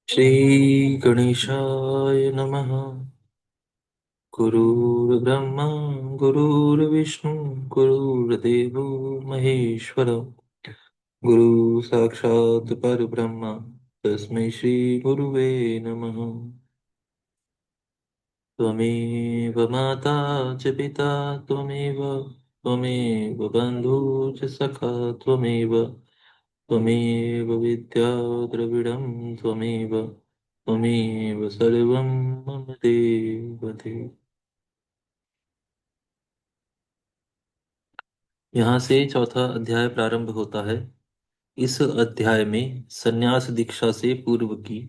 श्री गणेशाय नमः। गुरुर्ब्रह्मा गुरुर्विष्णु गुरुर्देवो महेश्वर गुरु साक्षात् परब्रह्म तस्मै श्री गुरुवे नमः। त्वमेव माता च पिता त्वमेव त्वमेव बन्धु च सखा त्वमेव त्वमेव विद्या द्रविडं त्वमेव त्वमेव सर्वं मम देव देव। यहाँ से चौथा अध्याय प्रारंभ होता है। इस अध्याय में संन्यास दीक्षा से पूर्व की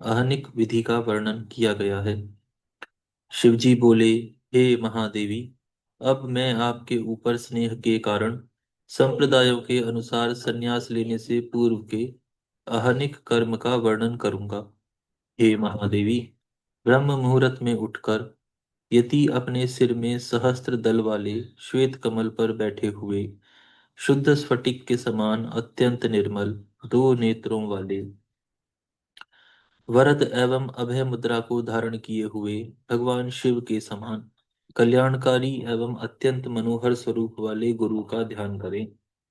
आहनिक विधि का वर्णन किया गया है। शिवजी बोले, हे महादेवी, अब मैं आपके ऊपर स्नेह के कारण संप्रदायों के अनुसार संन्यास लेने से पूर्व के आहनिक कर्म का वर्णन करूंगा। हे महादेवी, ब्रह्म मुहूर्त में उठकर यति अपने सिर में सहस्त्र दल वाले श्वेत कमल पर बैठे हुए शुद्ध स्फटिक के समान अत्यंत निर्मल दो नेत्रों वाले वरद एवं अभय मुद्रा को धारण किए हुए भगवान शिव के समान कल्याणकारी एवं अत्यंत मनोहर स्वरूप वाले गुरु का ध्यान करें।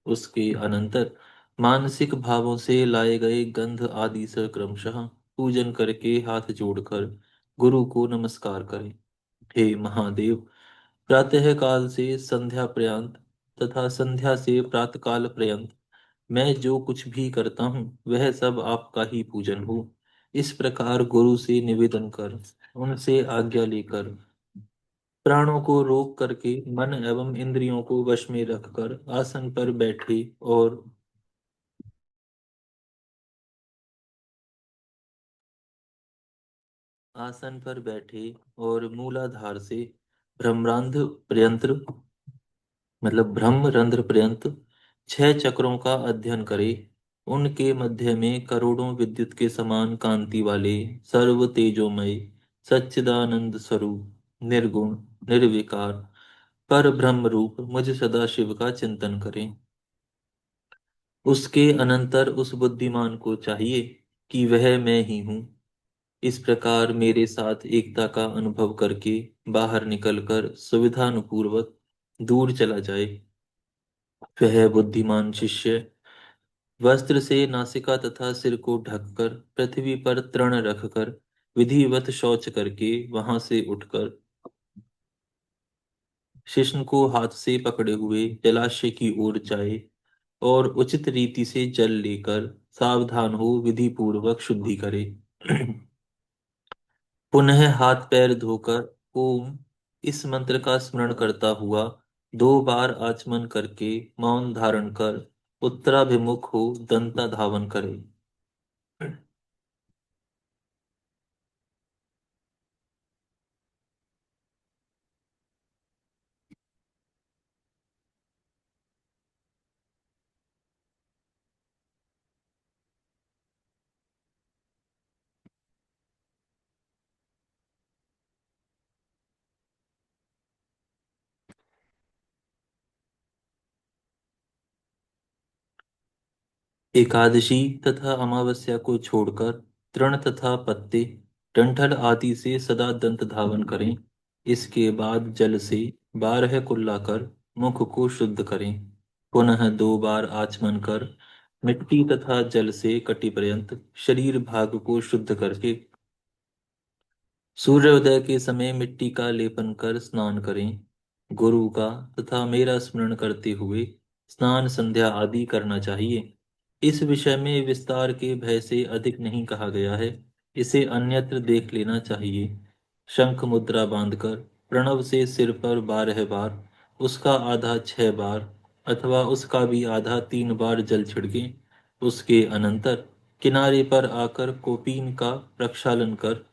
उसके अनंतर मानसिक भावों से लाए गए गंध आदि से क्रमशः पूजन करके हाथ जोड़कर गुरु को नमस्कार करें। हे महादेव, प्रातः काल से संध्या पर्यंत तथा संध्या से प्रातःकाल पर्यंत मैं जो कुछ भी करता हूँ वह सब आपका ही पूजन हो। इस प्रकार गुरु से निवेदन कर उनसे आज्ञा लेकर प्राणों को रोक करके मन एवं इंद्रियों को वश में रखकर आसन पर बैठे और मूलाधार से ब्रह्मरंध्र पर्यंत ब्रह्मरंध्र पर्यंत छह चक्रों का अध्ययन करे। उनके मध्य में करोड़ों विद्युत के समान कांति वाले सर्व तेजोमय सच्चिदानंद स्वरूप निर्गुण निर्विकार पर ब्रह्म रूप मुझ सदाशिव का चिंतन करें। उसके अनंतर उस बुद्धिमान को चाहिए कि वह मैं ही हूँ। इस प्रकार मेरे साथ एकता का अनुभव करके बाहर निकलकर सुविधानुपूर्वक दूर चला जाए। वह बुद्धिमान शिष्य वस्त्र से नासिका तथा सिर को ढककर पृथ्वी पर तृण रखकर विधिवत शौच करके वहां से उठकर शिष्ण को हाथ से पकड़े हुए जलाशय की ओर जाए और उचित रीति से जल लेकर सावधान हो विधि पूर्वक शुद्धि करे। पुनः हाथ पैर धोकर ओम इस मंत्र का स्मरण करता हुआ दो बार आचमन करके मौन धारण कर उत्तराभिमुख हो दंता धावन करे। एकादशी तथा अमावस्या को छोड़कर तृण तथा पत्ते डंठल आदि से सदा दंत धावन करें। इसके बाद जल से 12 कुल्ला कर मुख को शुद्ध करें। पुनः दो बार आचमन कर मिट्टी तथा जल से कटी पर्यंत शरीर भाग को शुद्ध करके सूर्योदय के समय मिट्टी का लेपन कर स्नान करें। गुरु का तथा मेरा स्मरण करते हुए स्नान संध्या आदि करना चाहिए। इस विषय में विस्तार के भय से अधिक नहीं कहा गया है, इसे अन्यत्र देख लेना चाहिए। शंख मुद्रा बांधकर प्रणव से सिर पर 12 बार, उसका आधा 6 बार अथवा उसका भी आधा 3 बार जल छिड़के। उसके अनंतर किनारे पर आकर कोपीन का प्रक्षालन कर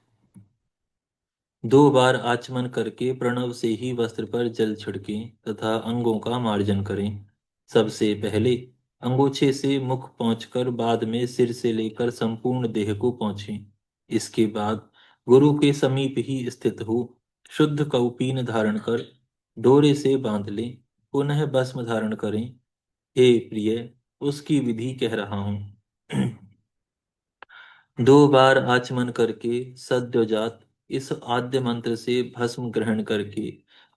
दो बार आचमन करके प्रणव से ही वस्त्र पर जल छिड़कें तथा अंगों का मार्जन करें। सबसे पहले अंगोछे से मुख पहुंचकर बाद में सिर से लेकर संपूर्ण देह को पहुंचें। इसके बाद गुरु के समीप ही स्थित हो शुद्ध कौपीन धारण कर डोरे से बांध लें। पुनः भस्म धारण करें। हे प्रिय, उसकी विधि कह रहा हूं। दो बार आचमन करके सद्योजात इस आद्य मंत्र से भस्म ग्रहण करके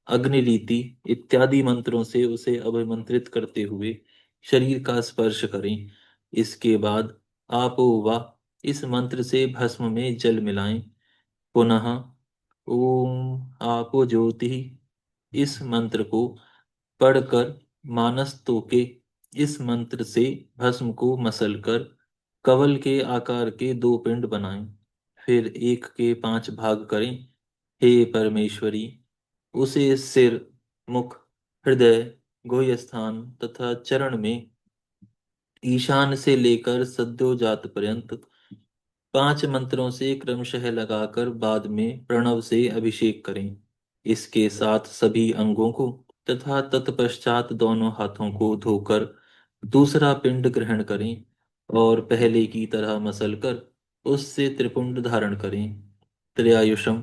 अग्निरीति इत्यादि मंत्रों से उसे अभिमंत्रित करते हुए शरीर का स्पर्श करें। इसके बाद आपो वा इस मंत्र से भस्म में जल मिलाएं। पुनः ओम आपो ज्योति इस मंत्र को पढ़कर मानस्तों के इस मंत्र से भस्म को मसलकर कवल के आकार के दो पिंड बनाएं। फिर एक के 5 भाग करें। हे परमेश्वरी, उसे सिर, मुख, हृदय, गुह्य स्थान तथा चरण में ईशान से लेकर सद्योजात पर्यंत 5 मंत्रों से क्रमशः लगाकर बाद में प्रणव से अभिषेक करें। इसके साथ सभी अंगों को तथा तत्पश्चात दोनों हाथों को धोकर दूसरा पिंड ग्रहण करें और पहले की तरह मसलकर उससे त्रिपुंड धारण करें। त्रयायुषम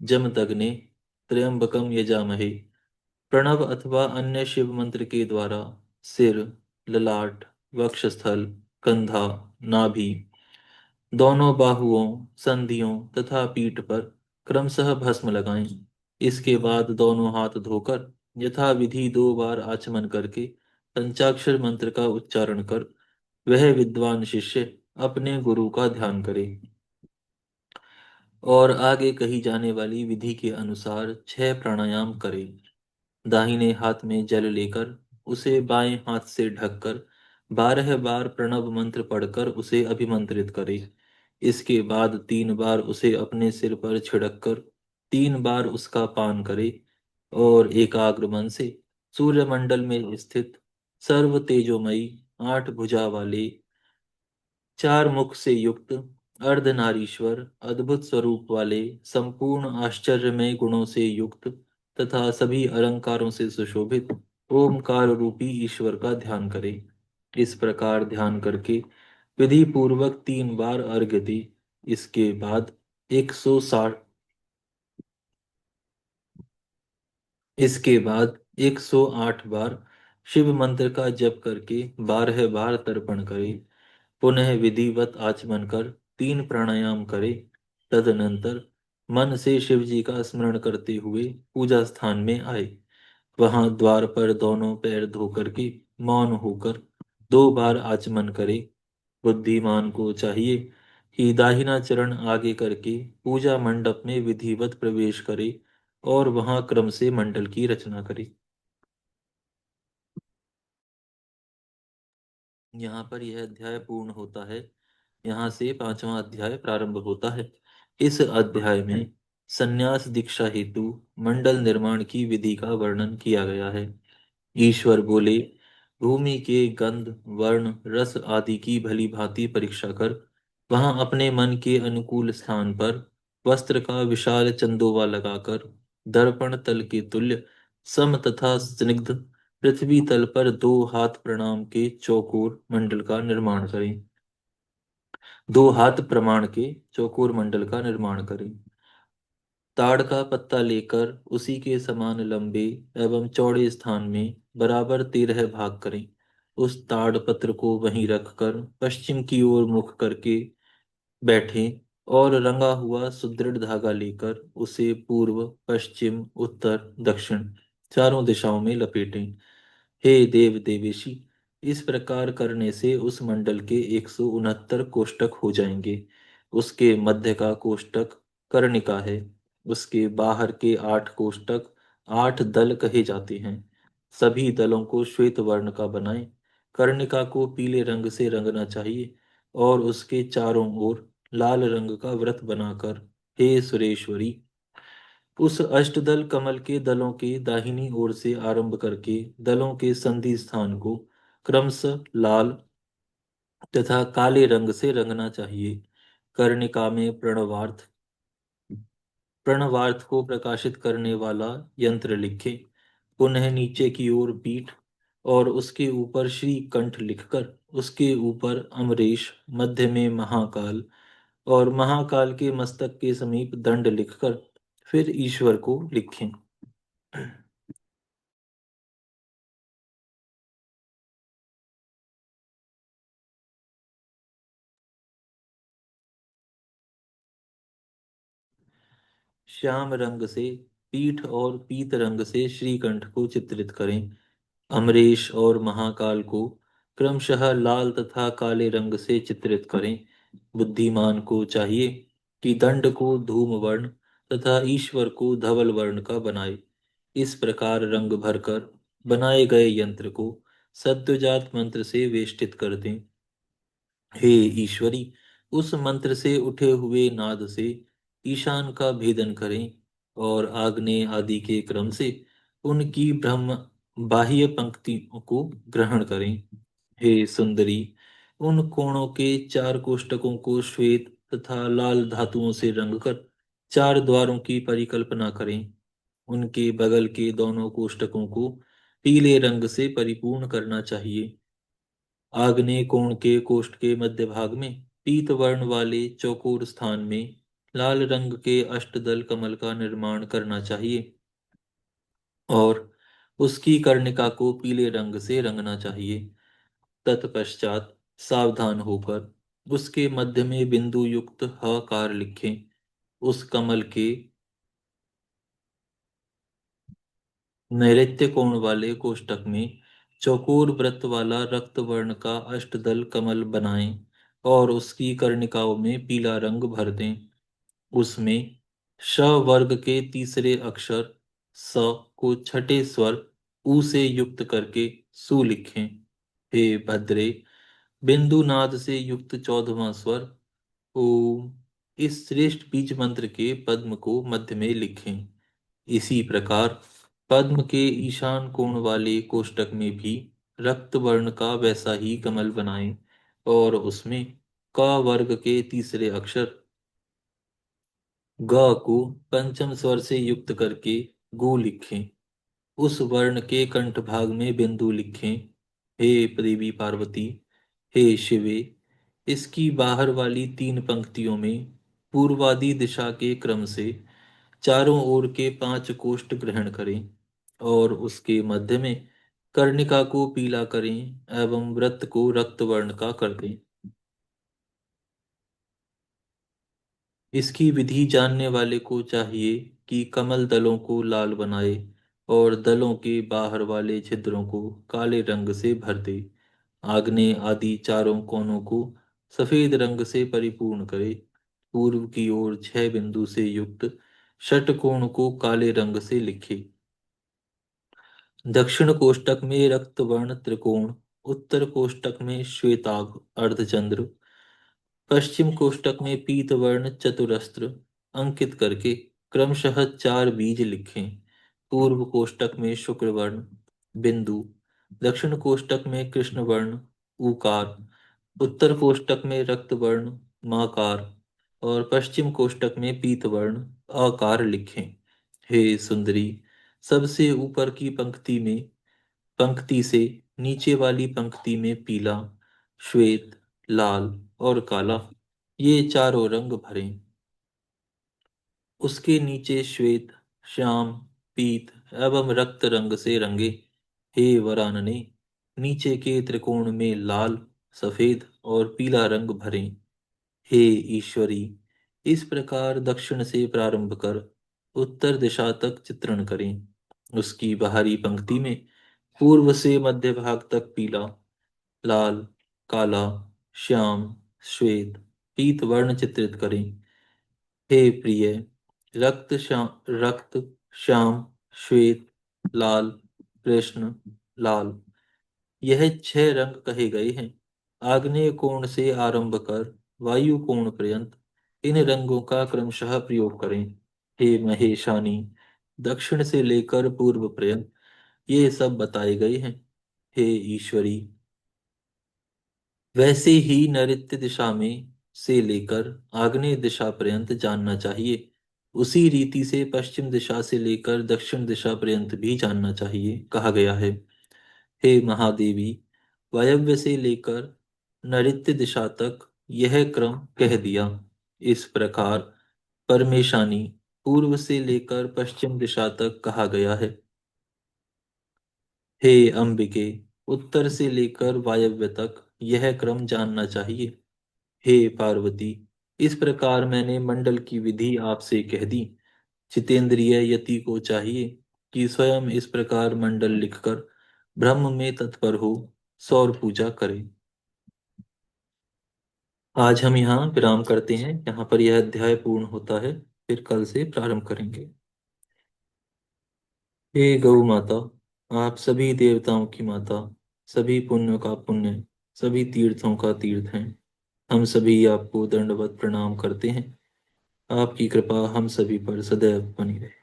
जमदग्ने त्र्यंबकम यजामहे प्रणव अथवा अन्य शिव मंत्र के द्वारा सिर, ललाट, वक्षस्थल, कंधा, नाभि, दोनों बाहुओं, संधियों तथा पीठ पर क्रमशः भस्म लगाएं। इसके बाद दोनों हाथ धोकर यथाविधि 2 बार आचमन करके पंचाक्षर मंत्र का उच्चारण कर वह विद्वान शिष्य अपने गुरु का ध्यान करे और आगे कही जाने वाली विधि के अनुसार 6 प्राणायाम करे। दाहिने हाथ में जल लेकर उसे बाएं हाथ से ढककर 12 बार प्रणव मंत्र पढ़कर उसे अभिमंत्रित करे। इसके बाद 3 बार उसे अपने सिर पर छिड़ककर 3 बार उसका पान करे और एकाग्र मन से सूर्यमंडल में स्थित सर्व तेजोमयी 8 भुजा वाले 4 मुख से युक्त अर्धनारीश्वर अद्भुत स्वरूप वाले संपूर्ण आश्चर्यमय गुणों से युक्त तथा सभी अलंकारों से सुशोभित ओमकार रूपी ईश्वर का ध्यान करें। इस प्रकार ध्यान करके विधि पूर्वक 3 बार अर्घ्य दी। इसके बाद 160 इसके बाद 108 बार शिव मंत्र का जप करके 12 बार तर्पण करें। पुनः विधिवत आचमन कर 3 प्राणायाम करे। तदनंतर मन से शिव जी का स्मरण करते हुए पूजा स्थान में आए। वहां द्वार पर दोनों पैर धो करके मौन होकर 2 बार आचमन करे। बुद्धिमान को चाहिए कि दाहिना चरण आगे करके पूजा मंडप में विधिवत प्रवेश करे और वहां क्रम से मंडल की रचना करे। यहाँ पर यह अध्याय पूर्ण होता है। यहाँ से 5वां अध्याय प्रारंभ होता है। इस अध्याय में संन्यास दीक्षा हेतु मंडल निर्माण की विधि का वर्णन किया गया है। ईश्वर बोले, भूमि के गंध, वर्ण, रस आदि की भली भांति परीक्षा कर वहां अपने मन के अनुकूल स्थान पर वस्त्र का विशाल चंदोवा लगाकर दर्पण तल के तुल्य सम तथा स्निग्ध पृथ्वी तल पर 2 हाथ प्रणाम के चौकोर मंडल का निर्माण करें। 2 हाथ प्रमाण के चौकोर मंडल का निर्माण करें। ताड़ का पत्ता लेकर उसी के समान लंबे एवं चौड़े स्थान में बराबर 13 भाग करें। उस ताड़ पत्र को वहीं रखकर पश्चिम की ओर मुख करके बैठें और रंगा हुआ सुदृढ़ धागा लेकर उसे पूर्व, पश्चिम, उत्तर, दक्षिण चारों दिशाओं में लपेटें। हे देव देवेशी, इस प्रकार करने से उस मंडल के 169 कोष्टक हो जाएंगे। उसके मध्य का कोष्टक कर्णिका है। उसके बाहर के 8 कोष्टक 8 दल कहे जाते हैं। सभी दलों को श्वेत वर्ण का बनाएं। कर्णिका को पीले रंग से रंगना चाहिए और उसके चारों ओर लाल रंग का व्रत बनाकर हे सुरेश्वरी, उस अष्टदल कमल के दलों के दाहिनी ओर से आरंभ करके दलों के संधि स्थान को क्रमशः लाल तथा काले रंग से रंगना चाहिए। कर्णिका में प्रणवार्थ को प्रकाशित करने वाला यंत्र लिखे। पुनः नीचे की ओर पीठ और उसके ऊपर श्री कंठ लिखकर उसके ऊपर अमरेश, मध्य में महाकाल और महाकाल के मस्तक के समीप दंड लिखकर फिर ईश्वर को लिखें। श्याम रंग से पीठ और पीत रंग से श्रीकंठ को चित्रित करें। अमरीश और महाकाल को क्रमशः लाल तथा काले रंग से चित्रित करें। बुद्धिमान को चाहिए कि दंड को धूम वर्ण तथा ईश्वर को धवल वर्ण का बनाए। इस प्रकार रंग भरकर बनाए गए यंत्र को सद्योजात मंत्र से वेष्टित कर दें। हे ईश्वरी, उस मंत्र से उठे हुए नाद से ईशान का भेदन करें और आग्नेय आदि के क्रम से उनकी ब्रह्म बाह्य पंक्तियों को ग्रहण करें। हे सुंदरी, उन कोणों के चार कोष्टकों को श्वेत तथा लाल धातुओं से रंग कर चार द्वारों की परिकल्पना करें। उनके बगल के दोनों कोष्टकों को पीले रंग से परिपूर्ण करना चाहिए। आग्नेय कोण के कोष्ठ के मध्य भाग में पीत वर्ण वाले चौकोर स्थान में लाल रंग के अष्टदल कमल का निर्माण करना चाहिए और उसकी कर्णिका को पीले रंग से रंगना चाहिए। तत्पश्चात सावधान होकर उसके मध्य में बिंदु युक्त हकार लिखें। उस कमल के नैऋत्य कोण वाले कोष्ठक में चौकोर वृत्त वाला रक्त वर्ण का अष्टदल कमल बनाएं और उसकी कर्णिकाओं में पीला रंग भर दें। उसमें श वर्ग के तीसरे अक्षर स को छठे स्वर उ से युक्त करके सु लिखें। हे भद्रे, बिंदु नाद से युक्त चौदहवां स्वर ओम इस श्रेष्ठ बीज मंत्र के पद्म को मध्य में लिखें। इसी प्रकार पद्म के ईशान कोण वाले कोष्टक में भी रक्त वर्ण का वैसा ही कमल बनाएं और उसमें क वर्ग के तीसरे अक्षर ग को पंचम स्वर से युक्त करके गु लिखें। उस वर्ण के कंठ भाग में बिंदु लिखें। हे देवी पार्वती, हे शिवे, इसकी बाहर वाली तीन पंक्तियों में पूर्वादि दिशा के क्रम से चारों ओर के पांच कोष्ठ ग्रहण करें और उसके मध्य में कर्णिका को पीला करें एवं वृत्त को रक्त वर्ण का कर दें। इसकी विधि जानने वाले को चाहिए कि कमल दलों को लाल बनाए और दलों के बाहर वाले छिद्रों को काले रंग से भर दे। आग्नेय आदि चारों कोनों को सफेद रंग से परिपूर्ण करे। पूर्व की ओर 6 बिंदु से युक्त षटकोण को काले रंग से लिखे। दक्षिण कोष्टक में रक्तवर्ण त्रिकोण, उत्तर कोष्टक में श्वेताभ अर्धचंद्र, पश्चिम कोष्टक में पीतवर्ण चतुरस्त्र अंकित करके क्रमशः चार बीज लिखें। पूर्व कोष्टक में शुक्रवर्ण बिंदु, दक्षिण कोष्टक में कृष्णवर्ण ऊकार, उत्तर कोष्टक में रक्तवर्ण माकार और पश्चिम कोष्टक में पीतवर्ण आकार लिखें। हे सुंदरी, सबसे ऊपर की पंक्ति से नीचे वाली पंक्ति में पीला, श्वेत, लाल और काला ये चारों रंग भरें। उसके नीचे श्वेत, श्याम, पीत एवं रक्त रंग से रंगे। हे वरानने, नीचे के त्रिकोण में लाल, सफेद और पीला रंग भरें। हे ईश्वरी, इस प्रकार दक्षिण से प्रारंभ कर उत्तर दिशा तक चित्रण करें। उसकी बाहरी पंक्ति में पूर्व से मध्य भाग तक पीला, लाल, काला, श्याम, श्वेत, पीत वर्ण चित्रित करें। हे प्रिय, रक्त, श्याम, श्वेत, लाल, कृष्ण, लाल यह 6 रंग कहे गए हैं। आग्नेय कोण से आरंभ कर वायु कोण पर्यंत इन रंगों का क्रमशः प्रयोग करें। हे महेशानी, दक्षिण से लेकर पूर्व पर्यंत ये सब बताए गए हैं। हे ईश्वरी, वैसे ही नैऋत्य दिशा में से लेकर आग्नेय दिशा पर्यंत जानना चाहिए। उसी रीति से पश्चिम दिशा से लेकर दक्षिण दिशा पर्यंत भी जानना चाहिए कहा गया है। हे महादेवी, वायव्य से लेकर नैऋत्य दिशा तक यह क्रम कह दिया। इस प्रकार परमेशानी पूर्व से लेकर पश्चिम दिशा तक कहा गया है। हे अंबिके, उत्तर से लेकर वायव्य तक यह क्रम जानना चाहिए। हे पार्वती, इस प्रकार मैंने मंडल की विधि आपसे कह दी। जितेंद्रिय यति को चाहिए कि स्वयं इस प्रकार मंडल लिखकर ब्रह्म में तत्पर हो सौर पूजा करे। आज हम यहाँ विराम करते हैं, यहाँ पर यह अध्याय पूर्ण होता है, फिर कल से प्रारंभ करेंगे। हे गौ माता, आप सभी देवताओं की माता, सभी पुण्यों का पुण्य, सभी तीर्थों का तीर्थ हैं। हम सभी आपको दंडवत प्रणाम करते हैं। आपकी कृपा हम सभी पर सदैव बनी रहे।